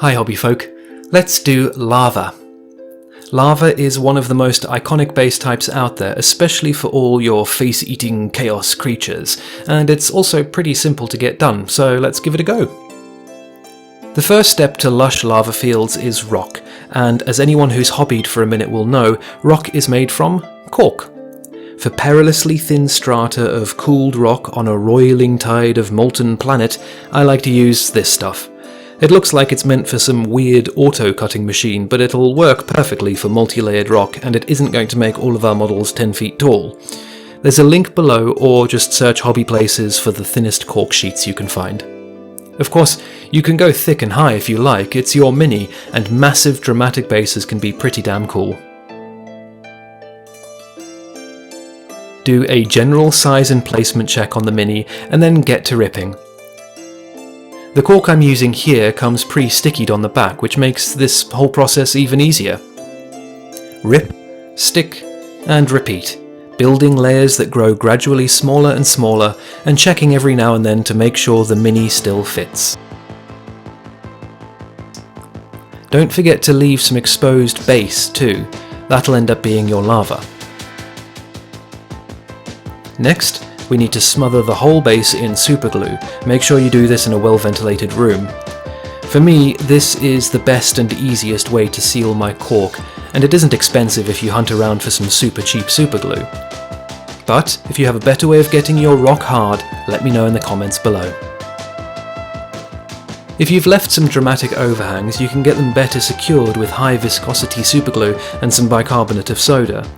Hi hobby folk, let's do lava. Lava is one of the most iconic base types out there, especially for all your face-eating chaos creatures, and it's also pretty simple to get done, so let's give it a go. The first step to lush lava fields is rock, and as anyone who's hobbied for a minute will know, rock is made from cork. For perilously thin strata of cooled rock on a roiling tide of molten planet, I like to use this stuff. It looks like it's meant for some weird auto-cutting machine, but it'll work perfectly for multi-layered rock, and it isn't going to make all of our models 10 feet tall. There's a link below, or just search Hobby Places for the thinnest cork sheets you can find. Of course, you can go thick and high if you like, it's your mini, and massive dramatic bases can be pretty damn cool. Do a general size and placement check on the mini, and then get to ripping. The cork I'm using here comes pre-stickied on the back, which makes this whole process even easier. Rip, stick, and repeat, building layers that grow gradually smaller and smaller, and checking every now and then to make sure the mini still fits. Don't forget to leave some exposed base too, that'll end up being your lava. Next, we need to smother the whole base in superglue. Make sure you do this in a well-ventilated room. For me, this is the best and easiest way to seal my cork, and it isn't expensive if you hunt around for some super cheap superglue. But if you have a better way of getting your rock hard, let me know in the comments below. If you've left some dramatic overhangs, you can get them better secured with high viscosity superglue and some bicarbonate of soda.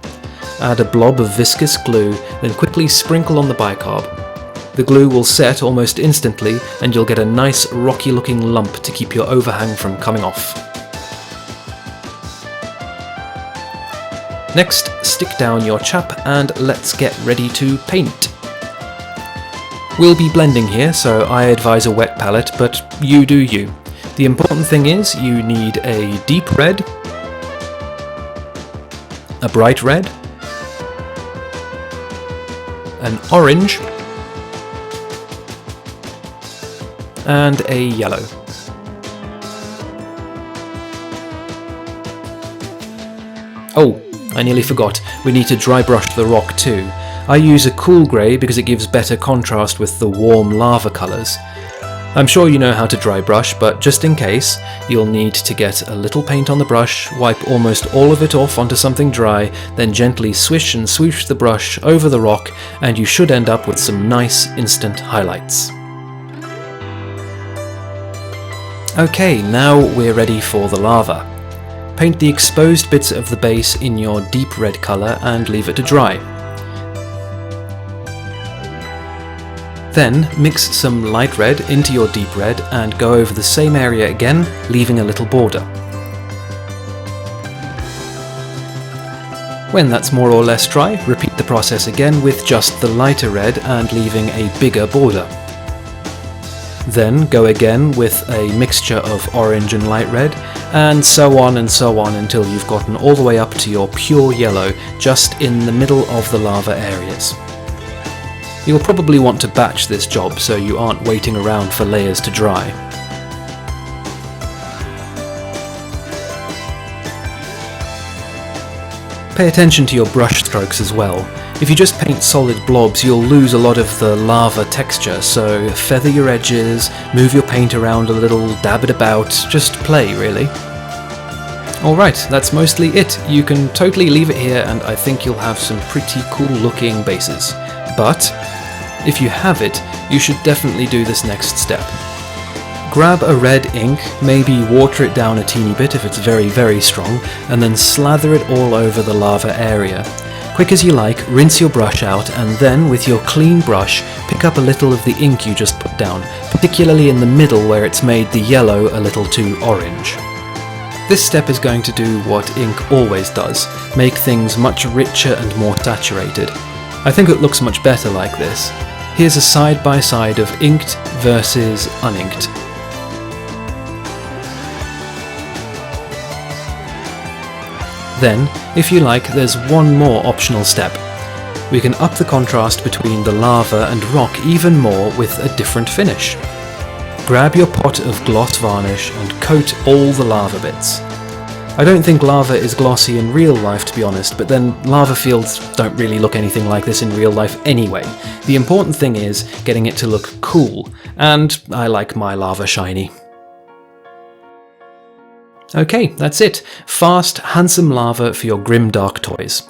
Add a blob of viscous glue, then quickly sprinkle on the bicarb. The glue will set almost instantly, and you'll get a nice rocky looking lump to keep your overhang from coming off. Next, stick down your chap and let's get ready to paint. We'll be blending here, so I advise a wet palette, but you do you. The important thing is you need a deep red, a bright red, an orange, and a yellow. Oh, I nearly forgot, we need to dry brush the rock too. I use a cool grey because it gives better contrast with the warm lava colours. I'm sure you know how to dry brush, but just in case, you'll need to get a little paint on the brush, wipe almost all of it off onto something dry, then gently swish and swoosh the brush over the rock, and you should end up with some nice instant highlights. Okay, now we're ready for the lava. Paint the exposed bits of the base in your deep red colour and leave it to dry. Then mix some light red into your deep red and go over the same area again, leaving a little border. When that's more or less dry, repeat the process again with just the lighter red and leaving a bigger border. Then go again with a mixture of orange and light red, and so on until you've gotten all the way up to your pure yellow, just in the middle of the lava areas. You'll probably want to batch this job so you aren't waiting around for layers to dry. Pay attention to your brush strokes as well. If you just paint solid blobs, you'll lose a lot of the lava texture, so feather your edges, move your paint around a little, dab it about, just play really. Alright, that's mostly it. You can totally leave it here and I think you'll have some pretty cool looking bases. But if you have it, you should definitely do this next step. Grab a red ink, maybe water it down a teeny bit if it's very strong, and then slather it all over the lava area. Quick as you like, rinse your brush out, and then with your clean brush, pick up a little of the ink you just put down, particularly in the middle where it's made the yellow a little too orange. This step is going to do what ink always does, make things much richer and more saturated. I think it looks much better like this. Here's a side-by-side of inked versus uninked. Then, if you like, there's one more optional step. We can up the contrast between the lava and rock even more with a different finish. grab your pot of gloss varnish and coat all the lava bits. I don't think lava is glossy in real life, to be honest, but then lava fields don't really look anything like this in real life anyway. The important thing is getting it to look cool, and I like my lava shiny. Okay, that's it. Fast, handsome lava for your grim dark toys.